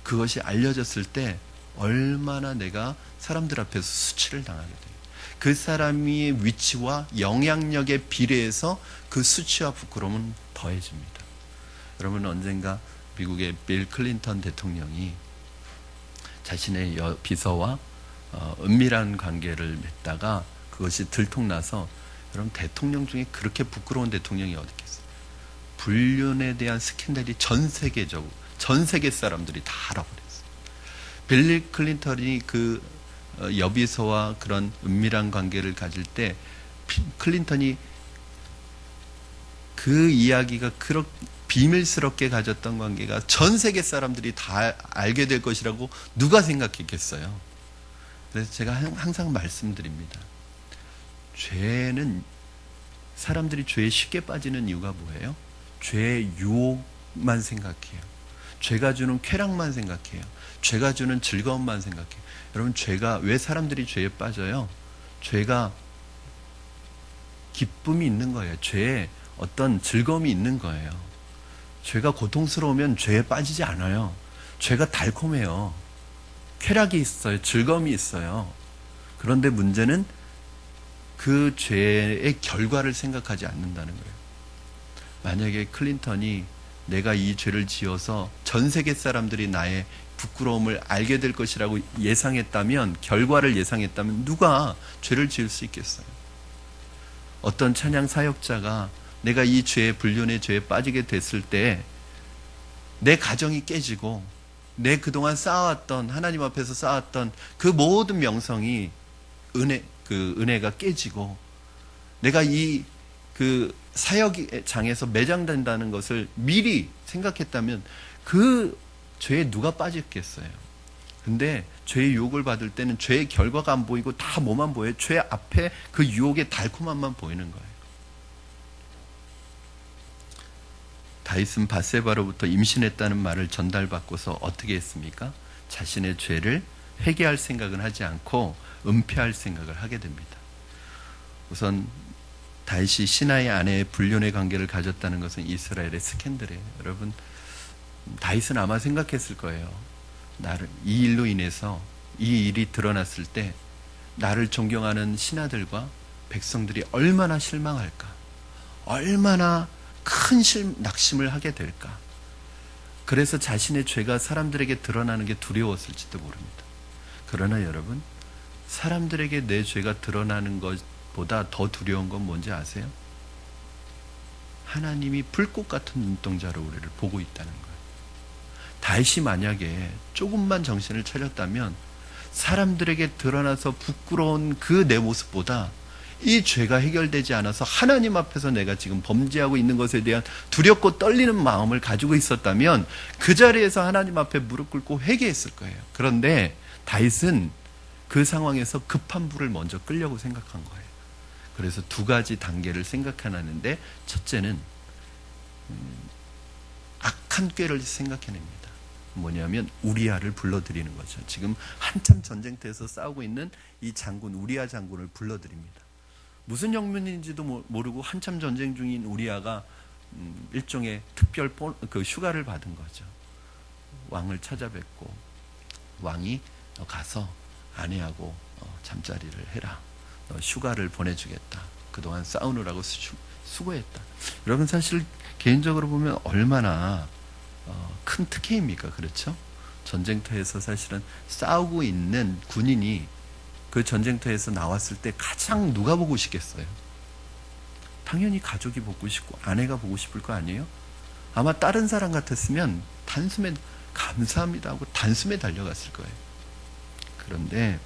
Speaker 1: 그것이 알려졌을 때 얼마나 내가 사람들 앞에서 수치를 당하게 돼요. 그 사람의 위치와 영향력에 비례해서 그 수치와 부끄러움은 더해집니다. 여러분 언젠가 미국의 빌 클린턴 대통령이 자신의 비서와 은밀한 관계를 맺다가 그것이 들통나서, 여러분 대통령 중에 그렇게 부끄러운 대통령이 어디 있겠어요? 불륜에 대한 스캔들이 전 세계 사람들이 다 알아버렸어요. 빌 클린턴이 그 여비서와 그런 은밀한 관계를 가질 때 클린턴이 그 이야기가 그렇게 비밀스럽게 가졌던 관계가 전 세계 사람들이 다 알게 될 것이라고 누가 생각했겠어요? 그래서 제가 항상 말씀드립니다. 죄는, 사람들이 죄에 쉽게 빠지는 이유가 뭐예요? 죄의 유혹만 생각해요. 죄가 주는 쾌락만 생각해요. 죄가 주는 즐거움만 생각해요. 여러분 왜 사람들이 죄에 빠져요? 죄가 기쁨이 있는 거예요. 죄에 어떤 즐거움이 있는 거예요. 죄가 고통스러우면 죄에 빠지지 않아요. 죄가 달콤해요. 쾌락이 있어요. 즐거움이 있어요. 그런데 문제는 그 죄의 결과를 생각하지 않는다는 거예요. 만약에 클린턴이 내가 이 죄를 지어서 전 세계 사람들이 나의 부끄러움을 알게 될 것이라고 예상했다면, 결과를 예상했다면 누가 죄를 지을 수 있겠어요? 어떤 찬양 사역자가 내가 이 죄의 불륜의 죄에 빠지게 됐을 때 내 가정이 깨지고 내 그동안 쌓아왔던 하나님 앞에서 쌓았던 그 모든 명성이 은혜가 깨지고 내가 이 그 사역장에서 매장된다는 것을 미리 생각했다면 그 죄에 누가 빠졌겠어요? 근데 죄의 유혹을 받을 때는 죄의 결과가 안 보이고 다 뭐만 보여요? 죄 앞에 그 유혹의 달콤함만 보이는 거예요. 다윗은 밧세바로부터 임신했다는 말을 전달받고서 어떻게 했습니까? 자신의 죄를 회개할 생각은 하지 않고 은폐할 생각을 하게 됩니다. 우선 다윗이 신하의 아내의 불륜의 관계를 가졌다는 것은 이스라엘의 스캔들이에요. 여러분, 다윗은 아마 생각했을 거예요. 이 일로 인해서 이 일이 드러났을 때 나를 존경하는 신하들과 백성들이 얼마나 실망할까? 얼마나 큰 낙심을 하게 될까? 그래서 자신의 죄가 사람들에게 드러나는 게 두려웠을지도 모릅니다. 그러나 여러분, 사람들에게 내 죄가 드러나는 것보다 더 두려운 건 뭔지 아세요? 하나님이 불꽃 같은 눈동자로 우리를 보고 있다는 거예요. 다윗이 만약에 조금만 정신을 차렸다면 사람들에게 드러나서 부끄러운 그 내 모습보다 이 죄가 해결되지 않아서 하나님 앞에서 내가 지금 범죄하고 있는 것에 대한 두렵고 떨리는 마음을 가지고 있었다면 그 자리에서 하나님 앞에 무릎 꿇고 회개했을 거예요. 그런데 다윗은 그 상황에서 급한 불을 먼저 끌려고 생각한 거예요. 그래서 두 가지 단계를 생각하는데, 첫째는 악한 꾀를 생각해냅니다. 뭐냐면 우리아를 불러들이는 거죠. 지금 한참 전쟁터에서 싸우고 있는 이 장군 우리아 장군을 불러들입니다. 무슨 영문인지도 모르고 한참 전쟁 중인 우리아가 일종의 특별 휴가를 받은 거죠. 왕을 찾아뵙고 왕이 너 가서 아내하고 잠자리를 해라. 너 휴가를 보내주겠다. 그동안 싸우느라고 수고했다. 여러분, 사실 개인적으로 보면 얼마나 큰 특혜입니까? 그렇죠? 전쟁터에서 사실은 싸우고 있는 군인이 그 전쟁터에서 나왔을 때 가장 누가 보고 싶겠어요? 당연히 가족이 보고 싶고 아내가 보고 싶을 거 아니에요? 아마 다른 사람 같았으면 단숨에 감사합니다 하고 단숨에 달려갔을 거예요. 그런데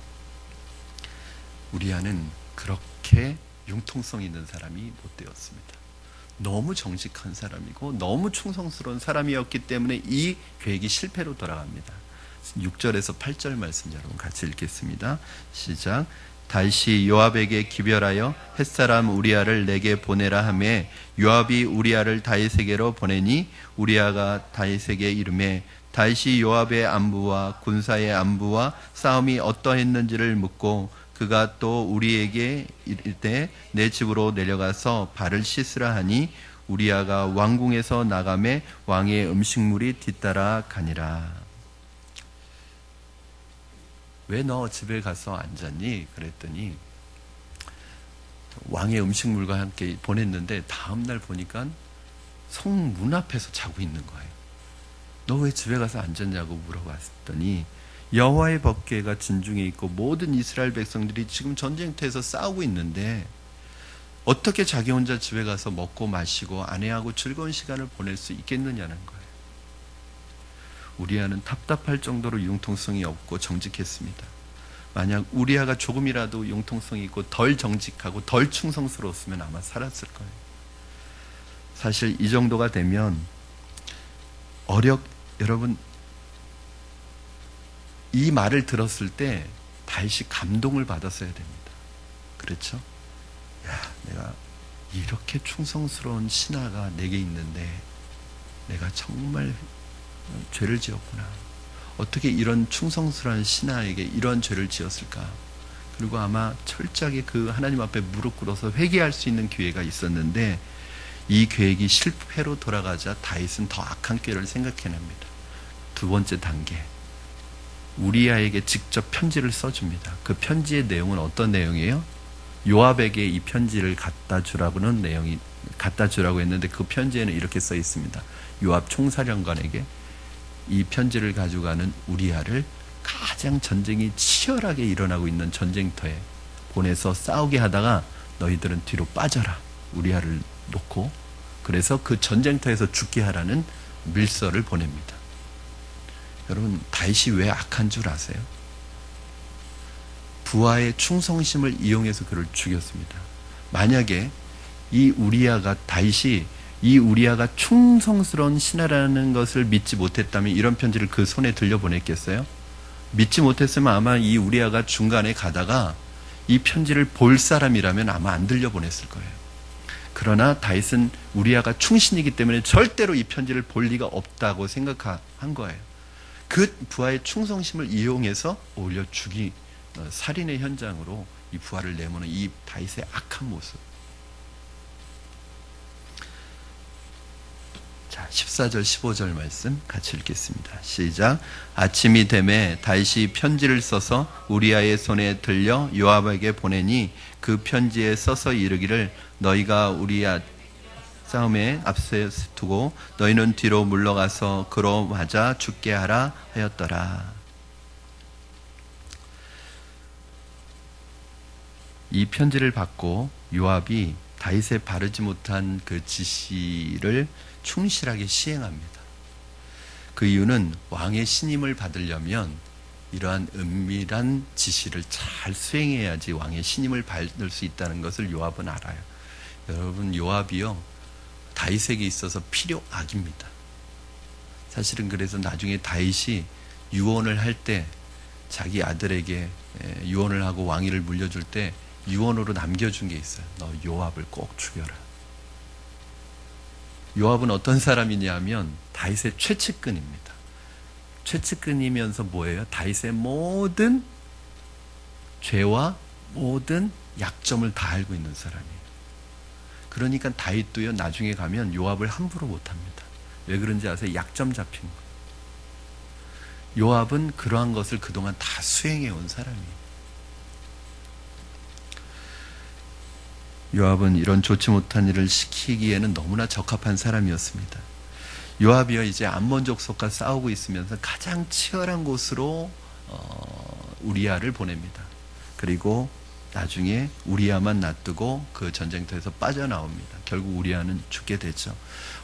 Speaker 1: 우리아는 그렇게 융통성 있는 사람이 못 되었습니다. 너무 정직한 사람이고 너무 충성스러운 사람이었기 때문에 이 계획이 실패로 돌아갑니다. 6절에서 8절 말씀 여러분 같이 읽겠습니다. 시작. 다윗이 요압에게 기별하여 햇사람 우리아를 내게 보내라 하매 요압이 우리아를 다윗에게로 보내니 우리아가 다윗에게 이르매 다윗이 요압의 안부와 군사의 안부와 싸움이 어떠했는지를 묻고 그가 또 우리에게 이르되 내 집으로 내려가서 발을 씻으라 하니 우리아가 왕궁에서 나가매 왕의 음식물이 뒤따라 가니라. 왜 너 집에 가서 앉았니? 그랬더니 왕의 음식물과 함께 보냈는데 다음날 보니까 성문 앞에서 자고 있는 거예요. 너 왜 집에 가서 앉았냐고 물어봤더니 여호와의 법궤가 진중에 있고 모든 이스라엘 백성들이 지금 전쟁터에서 싸우고 있는데 어떻게 자기 혼자 집에 가서 먹고 마시고 아내하고 즐거운 시간을 보낼 수 있겠느냐는 거예요. 우리아는 답답할 정도로 융통성이 없고 정직했습니다. 만약 우리아가 조금이라도 융통성이 있고 덜 정직하고 덜 충성스러웠으면 아마 살았을 거예요. 사실 이 정도가 되면 여러분, 이 말을 들었을 때 다윗이 감동을 받았어야 됩니다. 그렇죠? 야, 내가 이렇게 충성스러운 신하가 내게 있는데 내가 정말 죄를 지었구나. 어떻게 이런 충성스러운 신하에게 이런 죄를 지었을까? 그리고 아마 철저하게 그 하나님 앞에 무릎 꿇어서 회개할 수 있는 기회가 있었는데 이 계획이 실패로 돌아가자 다윗은 더 악한 꾀를 생각해냅니다. 두 번째 단계, 우리아에게 직접 편지를 써줍니다. 그 편지의 내용은 어떤 내용이에요? 요압에게 이 편지를 갖다 주라고 했는데 그 편지에는 이렇게 써 있습니다. 요압 총사령관에게 이 편지를 가져가는 우리아를 가장 전쟁이 치열하게 일어나고 있는 전쟁터에 보내서 싸우게 하다가 너희들은 뒤로 빠져라. 우리아를 놓고. 그래서 그 전쟁터에서 죽게 하라는 밀서를 보냅니다. 여러분, 다윗이 왜 악한 줄 아세요? 부하의 충성심을 이용해서 그를 죽였습니다. 만약에 다윗이 이 우리아가 충성스러운 신하라는 것을 믿지 못했다면 이런 편지를 그 손에 들려보냈겠어요? 믿지 못했으면 아마 이 우리아가 중간에 가다가 이 편지를 볼 사람이라면 아마 안 들려보냈을 거예요. 그러나 다윗은 우리아가 충신이기 때문에 절대로 이 편지를 볼 리가 없다고 생각한 거예요. 그 부하의 충성심을 이용해서 오히려 살인의 현장으로 이 부하를 내모는 이 다윗의 악한 모습. 자, 14절 15절 말씀 같이 읽겠습니다. 시작. 아침이 되매 다윗이 편지를 써서 우리아의 손에 들려 요압에게 보내니 그 편지에 써서 이르기를 너희가 우리아 싸움에 앞서 두고 너희는 뒤로 물러가서 그로 맞아 죽게 하라 하였더라. 이 편지를 받고 요압이 다윗의 바르지 못한 그 지시를 충실하게 시행합니다. 그 이유는 왕의 신임을 받으려면 이러한 은밀한 지시를 잘 수행해야지 왕의 신임을 받을 수 있다는 것을 요압은 알아요. 여러분, 요압이요, 다윗에게 있어서 필요악입니다. 사실은 그래서 나중에 다윗이 유언을 할 때 자기 아들에게 유언을 하고 왕위를 물려줄 때 유언으로 남겨준 게 있어요. 너 요압을 꼭 죽여라. 요압은 어떤 사람이냐 하면 다윗의 최측근입니다. 최측근이면서 뭐예요? 다윗의 모든 죄와 모든 약점을 다 알고 있는 사람이에요. 그러니까 다윗도요, 나중에 가면 요압을 함부로 못합니다. 왜 그런지 아세요? 약점 잡힌 거예요. 요압은 그러한 것을 그동안 다 수행해온 사람이에요. 요압은 이런 좋지 못한 일을 시키기에는 너무나 적합한 사람이었습니다. 요압이요, 이제 암몬 족속과 싸우고 있으면서 가장 치열한 곳으로 우리아를 보냅니다. 그리고 나중에 우리아만 놔두고 그 전쟁터에서 빠져나옵니다. 결국 우리아는 죽게 되죠.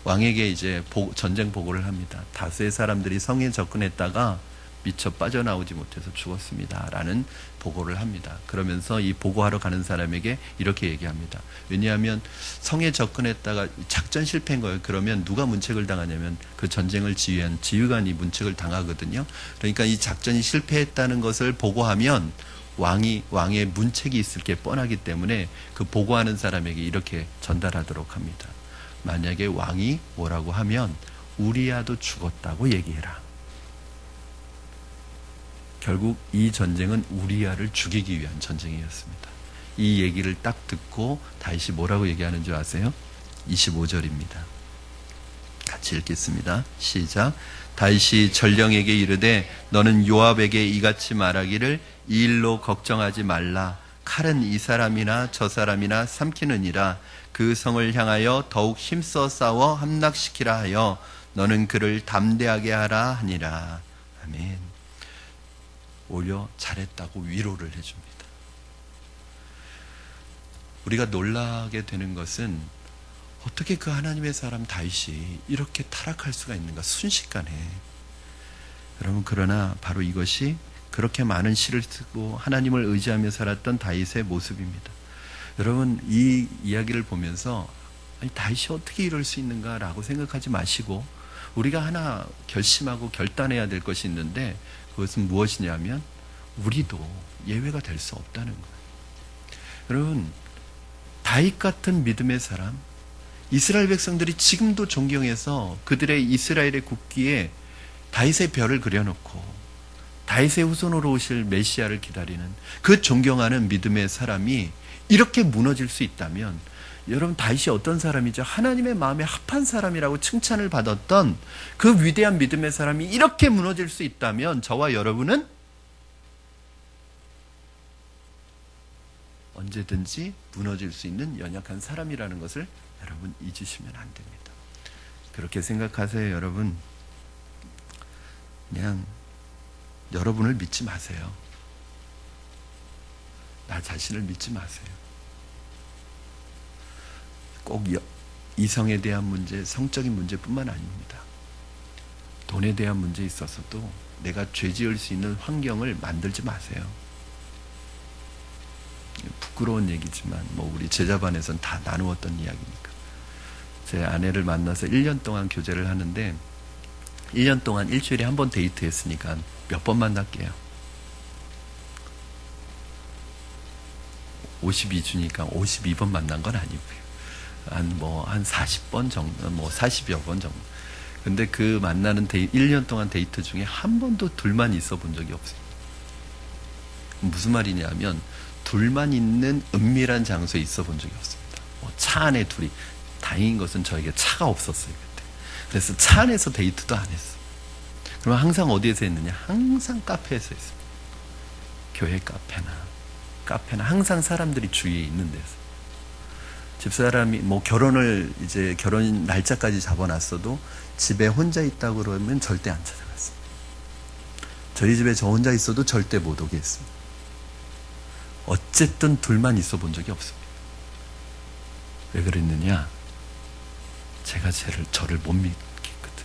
Speaker 1: 왕에게 이제 전쟁 보고를 합니다. 다수의 사람들이 성에 접근했다가 미처 빠져나오지 못해서 죽었습니다 라는 보고를 합니다. 그러면서 이 보고하러 가는 사람에게 이렇게 얘기합니다. 왜냐하면 성에 접근했다가 작전 실패인 거예요. 그러면 누가 문책을 당하냐면 그 전쟁을 지휘한 지휘관이 문책을 당하거든요. 그러니까 이 작전이 실패했다는 것을 보고하면 왕의 문책이 있을 게 뻔하기 때문에 그 보고하는 사람에게 이렇게 전달하도록 합니다. 만약에 왕이 뭐라고 하면 우리아도 죽었다고 얘기해라. 결국 이 전쟁은 우리아를 죽이기 위한 전쟁이었습니다. 이 얘기를 딱 듣고 다윗이 뭐라고 얘기하는 줄 아세요? 25절입니다. 같이 읽겠습니다. 시작. 다윗이 전령에게 이르되 너는 요압에게 이같이 말하기를 이 일로 걱정하지 말라. 칼은 이 사람이나 저 사람이나 삼키느니라. 그 성을 향하여 더욱 힘써 싸워 함락시키라 하여 너는 그를 담대하게 하라 하니라. 아멘. 오히려 잘했다고 위로를 해줍니다. 우리가 놀라게 되는 것은 어떻게 그 하나님의 사람 다윗이 이렇게 타락할 수가 있는가, 순식간에. 여러분, 그러나 바로 이것이 그렇게 많은 시를 쓰고 하나님을 의지하며 살았던 다윗의 모습입니다. 여러분, 이 이야기를 보면서 아니, 다윗이 어떻게 이럴 수 있는가라고 생각하지 마시고 우리가 하나 결심하고 결단해야 될 것이 있는데 그것은 무엇이냐면 우리도 예외가 될 수 없다는 거예요. 여러분, 다윗 같은 믿음의 사람, 이스라엘 백성들이 지금도 존경해서 그들의 이스라엘의 국기에 다윗의 별을 그려놓고 다윗의 후손으로 오실 메시아를 기다리는 그 존경하는 믿음의 사람이 이렇게 무너질 수 있다면, 여러분, 다윗이 어떤 사람이죠? 하나님의 마음에 합한 사람이라고 칭찬을 받았던 그 위대한 믿음의 사람이 이렇게 무너질 수 있다면 저와 여러분은 언제든지 무너질 수 있는 연약한 사람이라는 것을 여러분 잊으시면 안 됩니다. 그렇게 생각하세요. 여러분, 그냥 여러분을 믿지 마세요. 나 자신을 믿지 마세요. 꼭 이성에 대한 문제, 성적인 문제뿐만 아닙니다. 돈에 대한 문제에 있어서도 내가 죄 지을 수 있는 환경을 만들지 마세요. 부끄러운 얘기지만 우리 제자반에서는 다 나누었던 이야기니까. 제 아내를 만나서 1년 동안 교제를 하는데 1년 동안 일주일에 한 번 데이트했으니까 몇 번 만날게요. 52주니까 52번 만난 건 아니고요. 한 40번 정도, 40여 번 정도. 근데 그 만나는 1년 동안 데이트 중에 한 번도 둘만 있어 본 적이 없어요. 무슨 말이냐면, 둘만 있는 은밀한 장소에 있어 본 적이 없습니다. 차 안에 둘이. 다행인 것은 저에게 차가 없었어요, 그때. 그래서 차 안에서 데이트도 안 했어요. 그럼 항상 어디에서 했느냐? 항상 카페에서 했어요. 교회 카페나 항상 사람들이 주위에 있는 데서. 집사람이 결혼 날짜까지 잡아놨어도 집에 혼자 있다고 그러면 절대 안 찾아갔습니다. 저희 집에 저 혼자 있어도 절대 못 오게 했습니다. 어쨌든 둘만 있어 본 적이 없습니다. 왜 그랬느냐? 제가 저를 못 믿겠거든.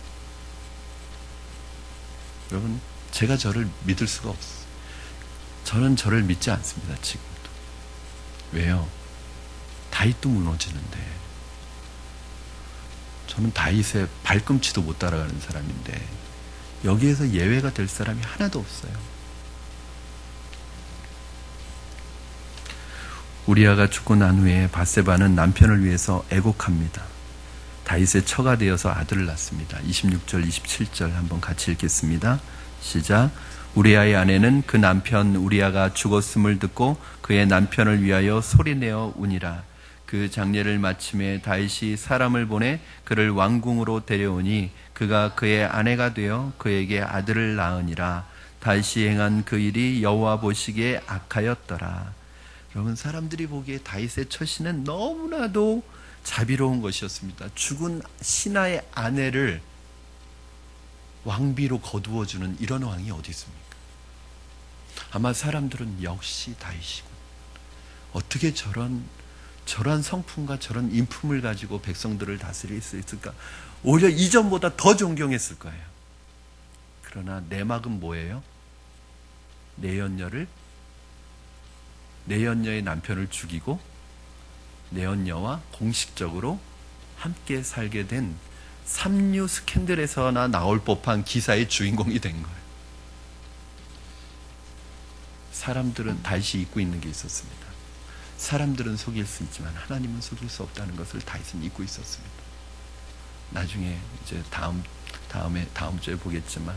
Speaker 1: 여러분, 제가 저를 믿을 수가 없어요. 저는 저를 믿지 않습니다, 지금도. 왜요? 다윗도 무너지는데, 저는 다윗의 발꿈치도 못 따라가는 사람인데, 여기에서 예외가 될 사람이 하나도 없어요. 우리아가 죽고 난 후에 밧세바는 남편을 위해서 애곡합니다. 다윗의 처가 되어서 아들을 낳습니다. 26절, 27절 한번 같이 읽겠습니다. 시작. 우리아의 아내는 그 남편 우리아가 죽었음을 듣고 그의 남편을 위하여 소리내어 우니라. 그 장례를 마침에 다윗이 사람을 보내 그를 왕궁으로 데려오니 그가 그의 아내가 되어 그에게 아들을 낳으니라. 다윗이 행한 그 일이 여호와 보시기에 악하였더라. 여러분, 사람들이 보기에 다윗의 처신은 너무나도 자비로운 것이었습니다. 죽은 신하의 아내를 왕비로 거두어주는 이런 왕이 어디 있습니까? 아마 사람들은 역시 다윗이군. 어떻게 저런 성품과 저런 인품을 가지고 백성들을 다스릴 수 있을까? 오히려 이전보다 더 존경했을 거예요. 그러나 내막은 뭐예요? 내연녀의 남편을 죽이고 내연녀와 공식적으로 함께 살게 된 삼류 스캔들에서나 나올 법한 기사의 주인공이 된 거예요. 사람들은 다윗이 잊고 있는 게 있었습니다. 사람들은 속일 수 있지만 하나님은 속일 수 없다는 것을 다윗은 잊고 있었습니다. 나중에 이제 다음 주에 보겠지만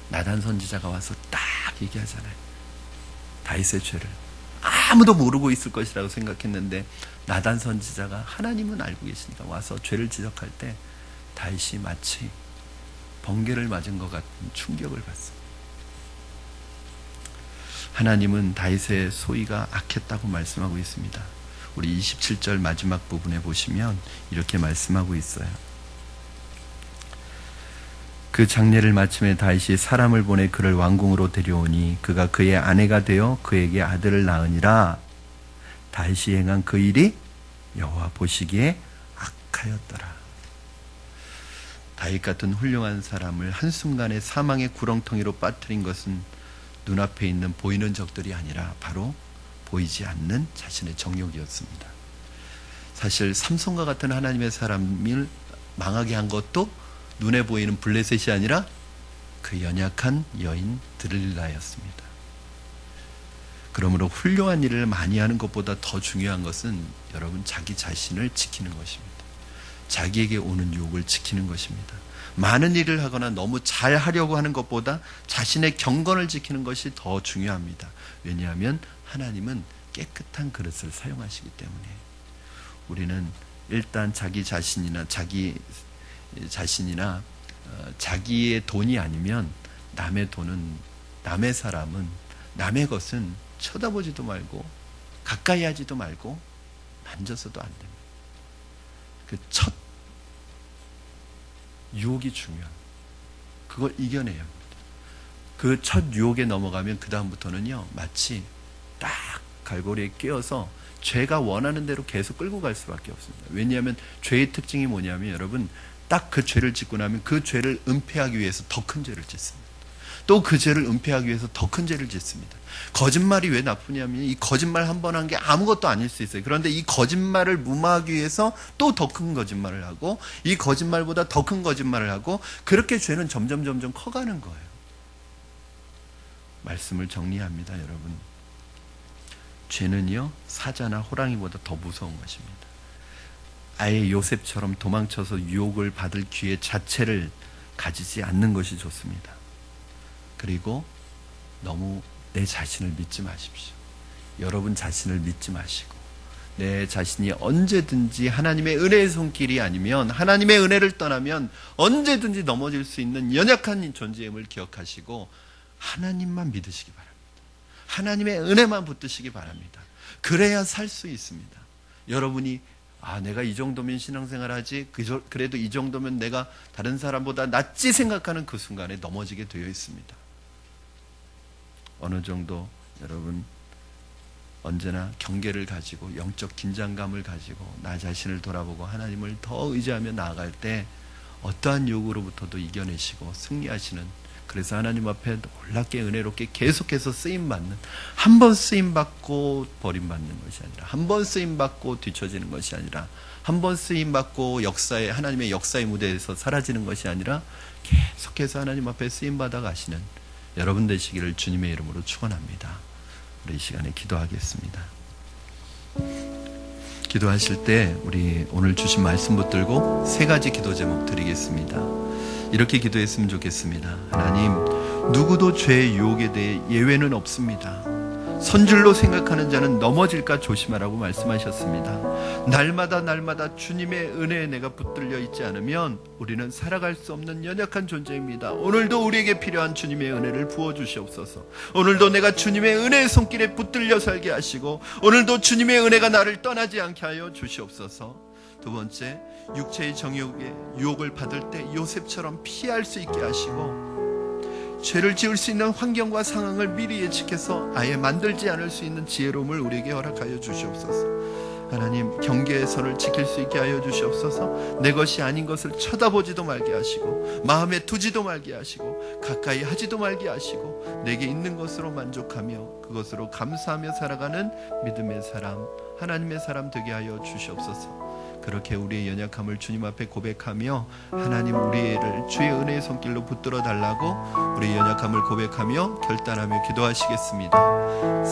Speaker 1: 나단 선지자가 와서 딱 얘기하잖아요. 다윗의 죄를 아무도 모르고 있을 것이라고 생각했는데 나단 선지자가 하나님은 알고 계시니까 와서 죄를 지적할 때 다윗이 마치 번개를 맞은 것 같은 충격을 받습니다. 하나님은 다윗의 소위가 악했다고 말씀하고 있습니다. 우리 27절 마지막 부분에 보시면 이렇게 말씀하고 있어요. 그 장례를 마침에 다윗이 사람을 보내 그를 왕궁으로 데려오니 그가 그의 아내가 되어 그에게 아들을 낳으니라. 다윗이 행한 그 일이 여호와 보시기에 악하였더라. 다윗 같은 훌륭한 사람을 한순간에 사망의 구렁텅이로 빠뜨린 것은 눈앞에 있는 보이는 적들이 아니라 바로 보이지 않는 자신의 정욕이었습니다. 사실 삼손과 같은 하나님의 사람을 망하게 한 것도 눈에 보이는 블레셋이 아니라 그 연약한 여인 드릴라였습니다. 그러므로 훌륭한 일을 많이 하는 것보다 더 중요한 것은 여러분 자기 자신을 지키는 것입니다. 자기에게 오는 유혹을 지키는 것입니다. 많은 일을 하거나 너무 잘 하려고 하는 것보다 자신의 경건을 지키는 것이 더 중요합니다. 왜냐하면 하나님은 깨끗한 그릇을 사용하시기 때문에. 우리는 일단 자기 자신이나 자기의 돈이 아니면 남의 돈은, 남의 사람은, 남의 것은 쳐다보지도 말고 가까이 하지도 말고 만져서도 안 됩니다. 그 첫 유혹이 중요합니다. 그걸 이겨내야 합니다. 그 첫 유혹에 넘어가면 그 다음부터는요, 마치 딱 갈고리에 끼어서 죄가 원하는 대로 계속 끌고 갈 수밖에 없습니다. 왜냐하면 죄의 특징이 뭐냐면 여러분, 딱 그 죄를 짓고 나면 그 죄를 은폐하기 위해서 더 큰 죄를 짓습니다. 또 그 죄를 은폐하기 위해서 더 큰 죄를 짓습니다. 거짓말이 왜 나쁘냐면 이 거짓말 한 번 한 게 아무것도 아닐 수 있어요. 그런데 이 거짓말을 무마하기 위해서 또 더 큰 거짓말을 하고, 이 거짓말보다 더 큰 거짓말을 하고, 그렇게 죄는 점점 커가는 거예요. 말씀을 정리합니다, 여러분. 죄는요, 사자나 호랑이보다 더 무서운 것입니다. 아예 요셉처럼 도망쳐서 유혹을 받을 기회 자체를 가지지 않는 것이 좋습니다. 그리고 너무 내 자신을 믿지 마십시오. 여러분 자신을 믿지 마시고, 내 자신이 언제든지 하나님의 은혜의 손길이 아니면, 하나님의 은혜를 떠나면 언제든지 넘어질 수 있는 연약한 존재임을 기억하시고 하나님만 믿으시기 바랍니다. 하나님의 은혜만 붙드시기 바랍니다. 그래야 살 수 있습니다. 여러분이 내가 이 정도면 신앙생활 하지, 그래도 이 정도면 내가 다른 사람보다 낫지 생각하는 그 순간에 넘어지게 되어 있습니다. 어느 정도 여러분 언제나 경계를 가지고, 영적 긴장감을 가지고 나 자신을 돌아보고 하나님을 더 의지하며 나아갈 때 어떠한 요구로부터도 이겨내시고 승리하시는, 그래서 하나님 앞에 놀랍게 은혜롭게 계속해서 쓰임받는, 한 번 쓰임받고 버림받는 것이 아니라, 한 번 쓰임받고 뒤처지는 것이 아니라, 한 번 쓰임받고 하나님의 역사의 무대에서 사라지는 것이 아니라 계속해서 하나님 앞에 쓰임받아 가시는 여러분 되시기를 주님의 이름으로 축원합니다. 우리 이 시간에 기도하겠습니다. 기도하실 때 우리 오늘 주신 말씀 붙들고 3가지 기도 제목 드리겠습니다. 이렇게 기도했으면 좋겠습니다. 하나님, 누구도 죄의 유혹에 대해 예외는 없습니다. 선줄로 생각하는 자는 넘어질까 조심하라고 말씀하셨습니다. 날마다 주님의 은혜에 내가 붙들려 있지 않으면 우리는 살아갈 수 없는 연약한 존재입니다. 오늘도 우리에게 필요한 주님의 은혜를 부어주시옵소서. 오늘도 내가 주님의 은혜의 손길에 붙들려 살게 하시고, 오늘도 주님의 은혜가 나를 떠나지 않게 하여 주시옵소서. 2번째, 육체의 정욕에 유혹을 받을 때 요셉처럼 피할 수 있게 하시고, 죄를 지을 수 있는 환경과 상황을 미리 예측해서 아예 만들지 않을 수 있는 지혜로움을 우리에게 허락하여 주시옵소서. 하나님, 경계의 선을 지킬 수 있게 하여 주시옵소서. 내 것이 아닌 것을 쳐다보지도 말게 하시고, 마음에 두지도 말게 하시고, 가까이 하지도 말게 하시고, 내게 있는 것으로 만족하며 그것으로 감사하며 살아가는 믿음의 사람, 하나님의 사람 되게 하여 주시옵소서. 그렇게 우리의 연약함을 주님 앞에 고백하며, 하나님 우리를 주의 은혜의 손길로 붙들어 달라고 우리의 연약함을 고백하며 결단하며 기도하시겠습니다.